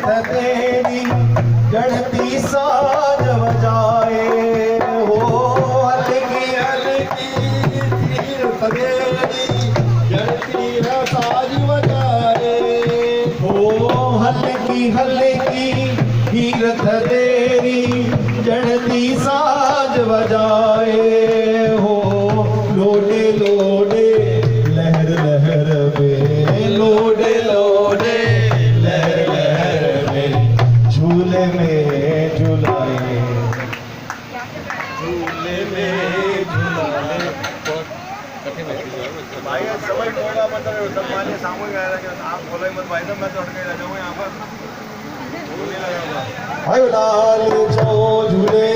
तीरथ तेरी जड़ती साज बजाए हो हल्की हल्की तीरथ तेरी जड़ती साज बजाए हो हल्की हल्की तीरथ तेरी जड़ती साज बजाए हो लोडे लोडे लहर लहर में लोडे लोडे लहर लहर में झूले में झुलाए झूले में झुलाए भाई समय होगा मतलब सब माने सामूहिक आया कि आप बोलो मत भाई साहब मैं तो अटके रह जाऊँ यहाँ पर झूले लगा आयो लाल छो झूले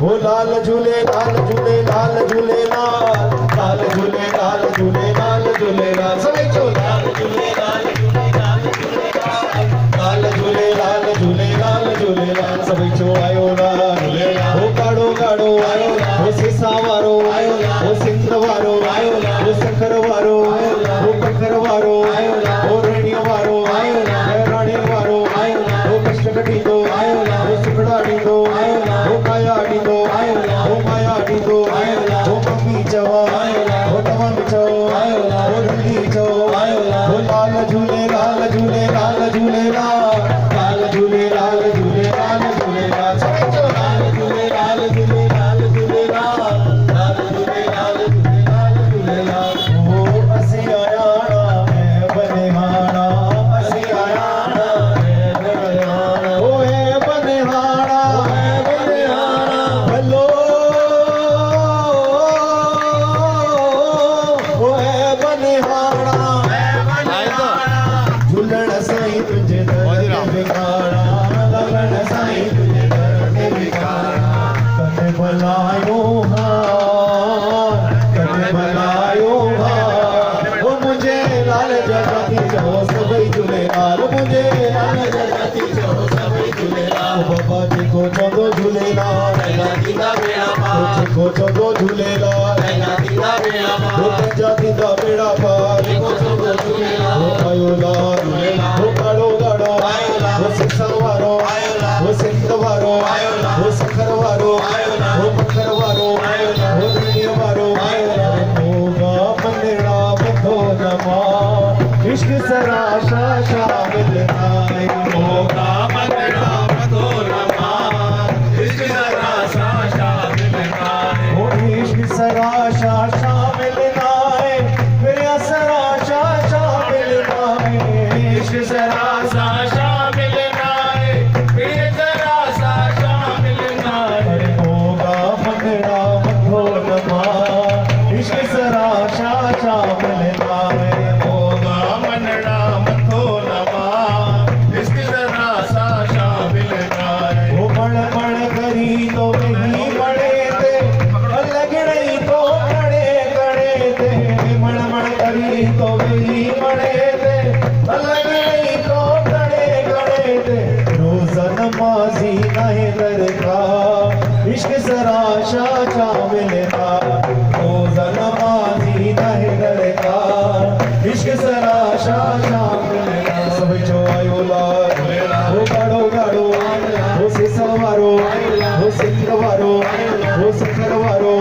हो लाल झूले लाल झूले लाल झूले लाल झूले लाल झूले लाल झूले लाल सभी छो लाल झूले लाल झूले लाल झूले लाल झूले लाल झूले लाल झूले लाल सभी छो आयो लाल हो काड़ो काड़ो आयो हो सीसा वारो आयो हो सिंध वारो आयो हो शंकर वारो हो पत्थर वारो हो रेणिया वारो आयो राणे वारो आयो हो कष्टकटी दो आयो हो सुखड़ाड़ी दो हो कायाड़ी दो हो मायाड़ी दो हो मम्मी चवा हो तमाम चो हो रंगी चो हो लाल झूले लाल झूले लाल झूले लाल झूले लाल झूले लाल झूले लाल सभी चो लाल झूले लाल झूले लाल झूले लाल झूले लाल झूले लाल झूले लाल हो असी आयाना मैं बनिहाना असी आयाना मैं बनिहाना ओ है बनिहाना भलो ओ है बनिहाना झूलण साईं तुझे दर बिगाड़ा लगन साईं तुझे दर बिगाड़ा कने बनायो हार कने बनायो हार ओ मुझे लाल जगती चो सभी झूलेलाल मुझे लाल जगती चो सभी झूलेलाल बाबा जी को चौदो झूलेलाल दीदा बेड़ा पार को चौदो झूलेलाल दीदा बेड़ा पार जाति दा बेड़ा पार को चौदो झूलेलाल आयो लाल हो काड़ो काड़ो हो सिक्सा वारो हो सिंध वारो हो सखर वारो हो पत्थर वारो हो दुनिया वारो होगा मंदिरा बंधो नमा इश्क सराशा शामिल नाई होगा मंदिरा बंधो नमा इश्क सराशा शामिल नाई हो इश्क सराशा शामिल नाई मेरा सराशा शामिल नाई इश्क सराशा शामिल नाई मेरे सराशा शामिल नाई अरे होगा मंदिरा बंधो नमा इश्क सराशा शामिल नाई होगा मंदिरा बंधो नमा इश्क सराशा शामिल नाई वो मण मण करी तो नहीं बड़े थे अलग नहीं तो खड़े खड़े थे मण मण करी तो नहीं बड़े थे अलग नहीं तो खड़े खड़े थे रोज़ नमाज़ी नहीं दरका इश्क सराशा शामिल ना रोज़ नमाज़ी नहीं दरका इश्क सराशा शामिल ना सभी जो आयो लाल हो गाड़ो गाड़ो हो सीसा वारो हो सिंध वारो हो सखर वारो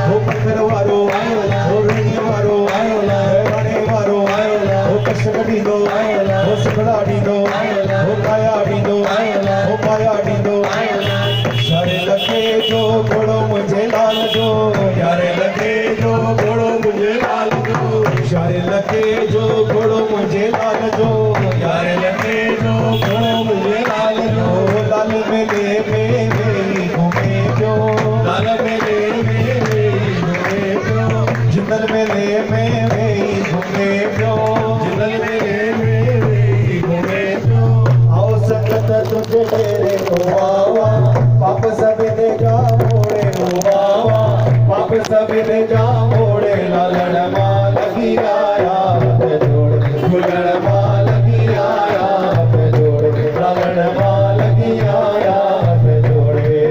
हो पत्थर वारो हो रेणिया वारो राणे वारो हो कष्टकटी दो हो सुखड़ाड़ी दो हो कायाड़ी दो हो मायाड़ी दो सारे लगे जो घोड़ो मुझे लाल जो यारे लगे जो घोड़ो मुझे लाल जो यारे लगे जो घोड़ो मुझे लाल जो यारे लगे जो घोड़ो मुझे लाल जो लाल मेले में मेरी घूमे जो लाल मेले में मेरी घूमे जो जिंदल मेले में मेरी घूमे जो जिंदल मेले में मेरी घूमे जो आओ संगत तुझे तेरे को आवा पाप सब दे जा मोड़े ओ बावा पाप सब दे जा मोड़े लालड़ माल लगी आया हाथ जोड़ गुलड़ माल लगी आया हाथ जोड़ लालड़ माल लगी आया हाथ जोड़े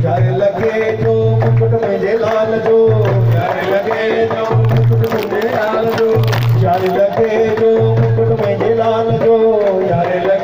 यार लगे जो मुकुट मुझे लाल जो यार लगे जो मुकुट मुझे लाल जो यार लगे जो मुकुट मुझे लाल जो यार लगे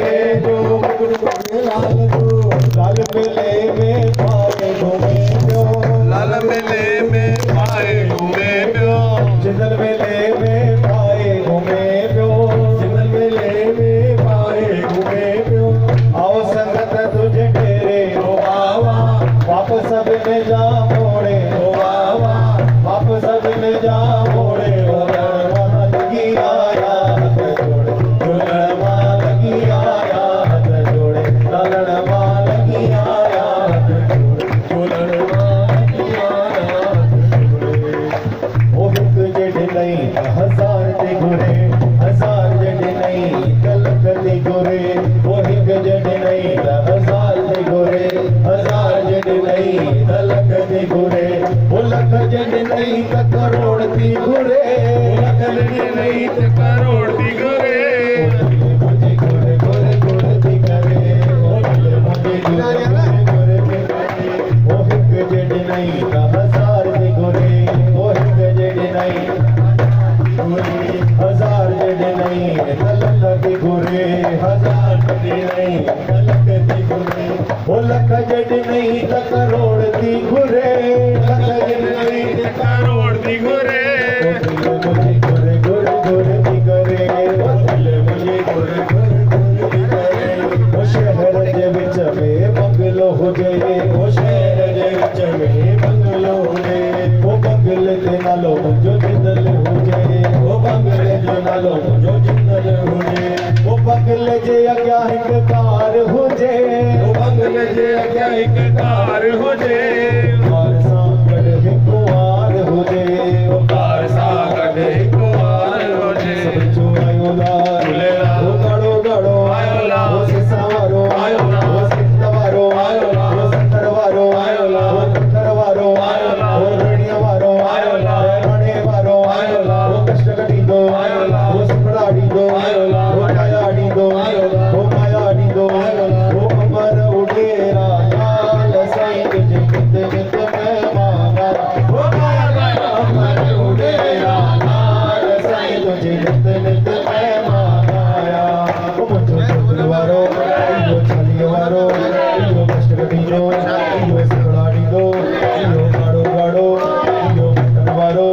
जा मोड़े झूलण मां लगी आया हथ जोड़े झूलण मां लगी आया हथ जोड़े लालण मां लगी आया हथ जोड़े झूलण मां लगी आया हथ जोड़े ओ हिक जड़ नहीं हजार ते घुरे हजार जड़ नहीं कलक ते घुरे ओ हिक जड़ नहीं हजार ते घुरे हजार जड़ नहीं कलक ते घुरे ओ लख जड़ नहीं करोड़ ती घुरे लख जड़ नहीं करोड़ ती घुरे मुझे घुरे घुरे घुरे ती करे ओ दिल मुझे घुरे घुरे ती करे ओ हिक जड़ नहीं हजार ते घुरे ओ हिक जड़ नहीं हजार जड़ नहीं कलक ते घुरे हजार जड़ नहीं कलक ते घुरे ओ लख जड़ नहीं करोड़ ती घुरे लख जड़ नहीं करोड़ ती घुरे ओ दिल मुझे घुरे घुरे घुरे ती करे ओ दिल मुझे घुरे घुरे घुरे ती करे ओ शहर जे विच में बंगलो हुजे ओ शहर जे विच में बंगलो हुजे ओ बंगले ते नालो मुंहिंजो जिंदल हुजे ओ बंगले जो नालो मुंहिंजो जिंदल हुजे ओ बंगले जे अॻियां हिकु कार हुजे ओ बंगले जे अॻियां हिकु कार हुजे कार सां गॾु हिकु वार हुजे ओ कार सां गॾु हिकु वार हुजे सभु चोरायो लाल ओ गाड़ो गाड़ो आयो लाल ओ सिसा वारो आयो लाल ओ सित वारो आयो लाल ओ सत्तर वारो आयो लाल ओ पत्थर वारो आयो लाल ओ रेणिया वारो आयो लाल राणे वारो आयो लाल ओ कष्ट कढींदो आयो लाल ओ सुखड़ा ॾींदो आयो लाल ओ माया ॾींदो आयो लाल ओ माया ॾींदो आयो लाल ओ अमर उडेरा लाल साईं तुझे कित कित में मांगा ओ माया अमर उडेरा लाल साईं तुझे नित नित में मांगाया ओ मुंहिंजो छोकिरो वारो इहो छालीह वारो इहो कष्ट कढींदो इहो सुखड़ा ॾींदो इहो गाड़ो गाड़ो इहो मटन वारो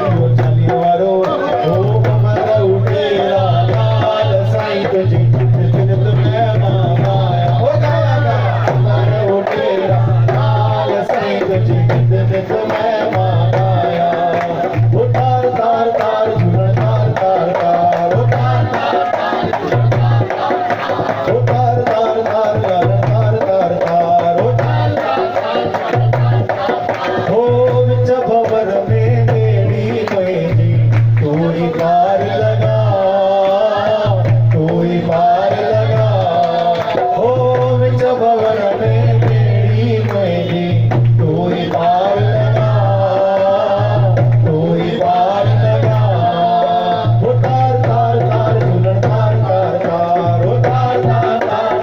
इहो छालीह वारो ओ अमर उडेरा लाल साईं तुझे नित नित में मांगाया ओ गाया गाया अमर उडेरा लाल साईं तुझे नित नित में मांगाया ओ तार तार तार झूलण तार तार तार ओ तार तार तार झूलण तार तार ओ तार तार तार लालण तार तार तार ओ तार तार तार ओ विच भंवर में बेड़ी मुंहिंजी तू ही पार लगा तू ही पार लगा ओ विच भंवर में बेड़ी मुंहिंजी तू ही पार लगा तू ही पार लगा ओ तार तार तार झूलण तार तार तार ओ तार तार तार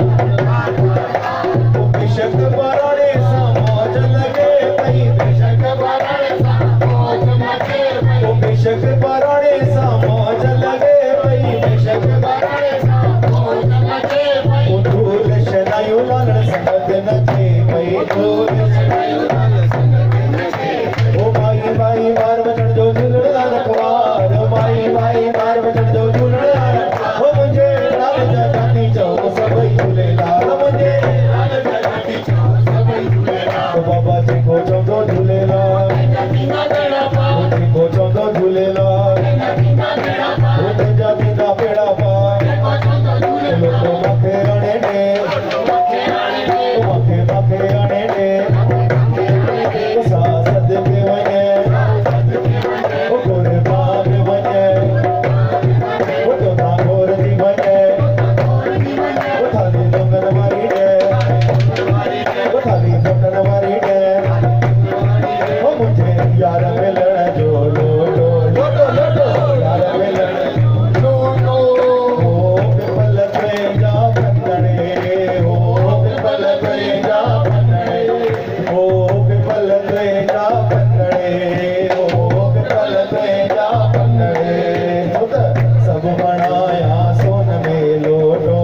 ओ बेशक बराड़े सां मौज लगे पई बेशक बराड़े सां मौज लगे पई ओ बेशक बराड़े सां मौज लगे पई बेशक बराड़े सां मौज लगे पई ओ धूल शनायो लालण संगत नचे पई धूल शनायो लालण संगत नचे ओ माई माई मार वचन जो झूलण रखवार ओ माई माई मार वचन जो झूलण रखवार ओ मुंहिंजे लाल जा जाती चओ सभई झूलेलाल मुंहिंजे लाल जा जाती चओ सभई झूलेलाल ओ बाबा जेको चवंदो झूलेलाल जेको चवंदो झूलेलाल ओ तुंहिंजा थींदा पेड़ा पार लोको मूंखे हणे ॾे मूंखे मूंखे हणे ॾे साह सदके वञे ओ कुर्बान वञे ओ तोता गोर थी वञे ओ थाली लंगन वारी ॾे ओ थाली खटन वारी ॾे ओ मुंहिंजे यार मिलण जो लोटो लोटो लोटो यार मिलण जो लोटो ओ पिपल ते जा बंदणे ओ पिपल ते जा बंदणे ओ पिपल ते जा बंदणे ओ पिपल ते जा बंदणे सब बनाया सोन में लोटो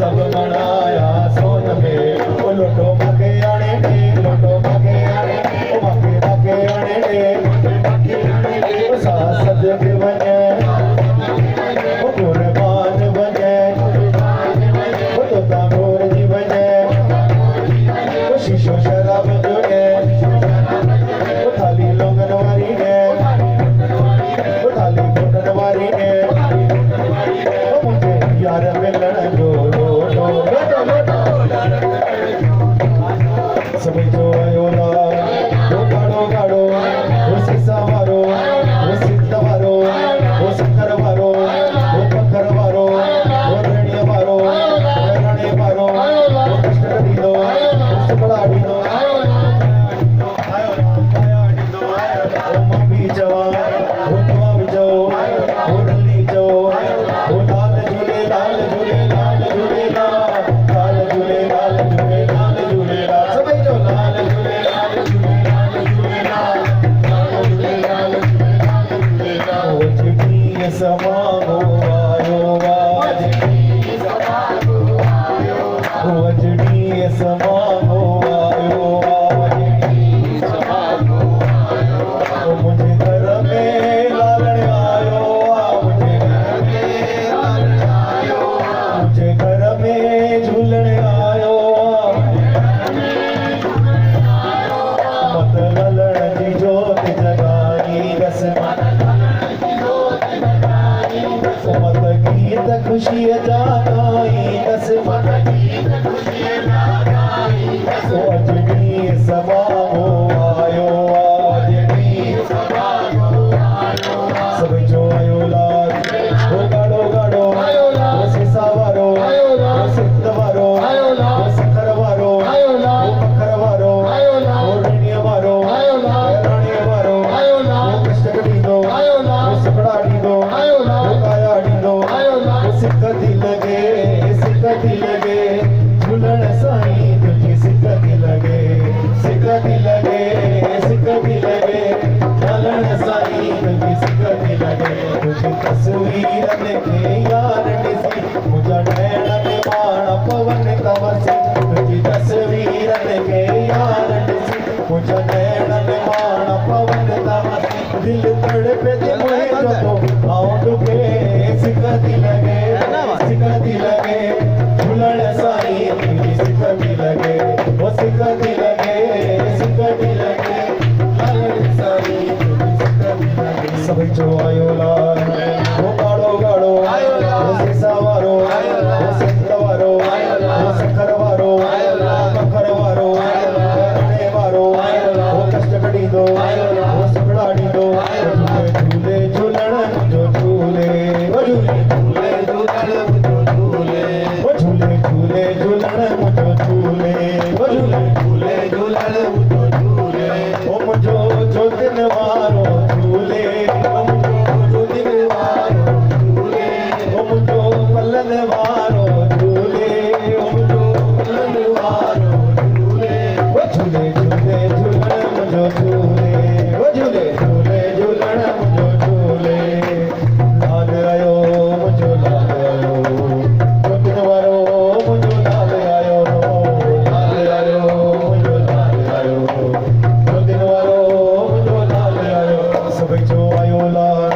सब बनाया सोन में ओ लोटो मूंखे आणे ॾे लोटो मूंखे आणे ॾे मूंखे मूंखे आणे ॾे ओ साह सदके वञे ओ कुर्बान वञे ओ तोता गोर जी वञे ओ शीशो शराब जो ॾे ओ थाली लौंगन वारी ॾे समागो आयो वाजनी समागो आयो वजनी समागो आयो वाजनी समागो आयो मुझे घर में लालण आयो मुझे घर में लालण आयो मुझे घर में झूलण आयो मत ललण जी जोत जगाई रस मत गीत खुशी जागाई रस मत गीत खुशी जागाई अजनी समागो आयो अजनी समागो आयो सब जो आयो लाल ओ गाड़ो गाड़ो आयो लाल सिसावारो आयो लाल सिद्धवारो आयो लाल सखरवारो आयो लाल मखरवारो आयो लाल रणियवारो आयो लाल राणियवारो आयो लाल कष्टकड़ी दो आयो लाल सखड़ाड़ी दो आयो लाल कायाड़ी दो आयो लाल सिकती लगे झूलण साईं तुझी सिकती लगे झूलण साईं तुझी सिकती लगे तुझी तस्वीरन के यार ॾिसी मुंहिंजा नैणन माण पवन तवसी तुझी तस्वीरन के यार ॾिसी मुंहिंजा नैणन माण पवन तवसी दिल तड़पे ते मुंहिंजो तो आऊं डुके सिकती लगे झूलण साईं तुझी सिकती लगे ओ सिकती लगे लालण साईं तुझी सिकती लगे सब जो आयो लाल ओ गाड़ो गाड़ो आयो लाल ओ सिसावारो आयो लाल ओ सिद्धवारो आयो लाल ओ सखरवारो आयो लाल मखरवारो आयो लाल रणेवारो आयो लाल ओ कष्टकड़ी दो आयो लाल ओ सखड़ाड़ी दो झूले झूलण जो झूले ओ झूले झूलण जो झूले ओ झूले झूलण मुझो झूले ओ झूले झूलण मुझो झूले ओ मुझो जो दिन वारो झूले ओ मुझो जो दिन वारो झूले ओ मुझो पलन वारो झूले ओ मुझो पलन वारो झूले ओ झूले झूलण मुझो झूले ओ झूले झूलण मुझो झूले लाल आयो मुझो लाल आयो जो दिन वारो मुझो लाल आयो मुझो लाल आयो जो दिन वारो मुझो लाल आयो सब जो आयो लाल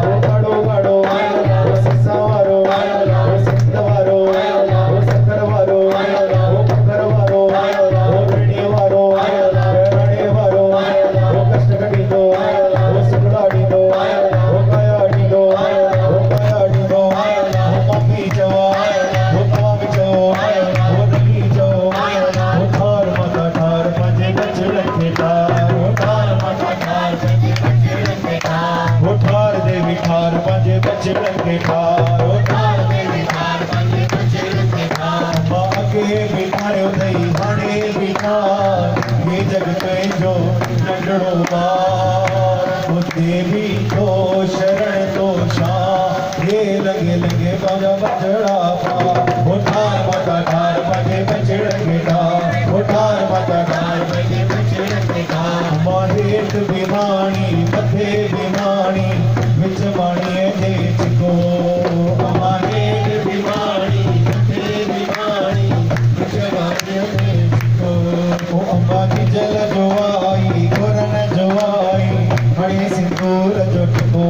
ओ गाड़ो गाड़ो ओ सिसावारो ओ सिद्धवारो ओ सखरवारो ओ मखरवारो ओ रणियवारो रणेवारो ओ कष्टकड़ी दो ओ सखड़ाड़ी दो ओ कायाड़ी दो ओ मामी जवा ओ तवामी जो ओ रली जो ओ थार माता थार पंजे बचड़न के थार ओ थार माता थार पंजे बचड़न के थार ओ थार देवी थार पंजे बचड़न के थार ओ थार देवी थार पंजे बचड़न के थार मां के बिठायो दई हाणे बिठार ये जग में जो नंढड़ो बार ओ देवी तो शरण तो शाह ये लगे बाजा बजड़ा पा ओ थार माता थार पंजे बचड़न के थार ओ थार माता थार पंजे बचड़न के थार माहेट बिमाणी मथे बिमाणी विच माणीअ जे चिको माहेट बिमाणी मथे बिमाणी विच माणीअ जे चिको ओ अम्बा की जल जो आई गुरन जो आई हणे सिंदूर जो टिको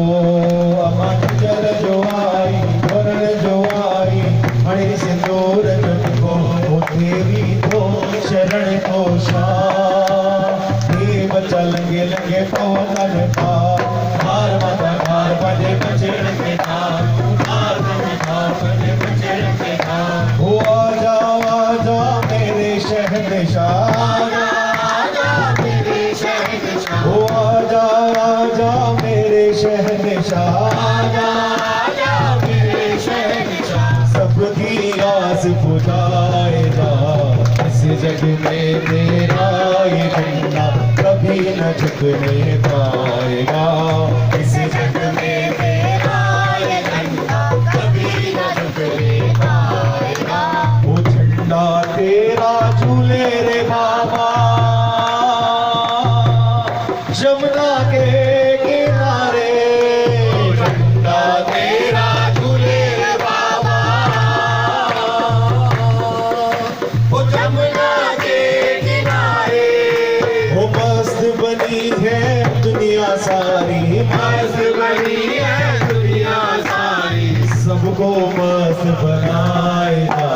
अम्बा की जल जो आई गुरन जो आई हणे सिंदूर जो टिको ओ देवी तो शरण तो शाह ये बच्चा लंगे पवन पार हार माता हार पंजे बचड़न के थार हार देवी थार पंजे बचड़न के थार ओ आजा मेरे शहंशाह आजा मेरे शहंशाह ओ आजा मेरे शहंशाह आजा मेरे शहंशाह सबकी आस पुजाएगा इस जग में तेरा ये झंडा कभी न झुकने पाएगा इस जग में तेरा ये झंडा कभी न झुकने पाएगा वो झंडा तेरा झूले रे बाबा यमुना के किनारे झंडा वो मस्त बनी है दुनिया सारी, मस्त बनी है दुनिया सारी, सबको मस्त बनाएगा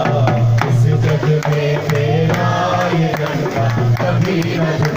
इस जग में तेरा ये डंका कभी न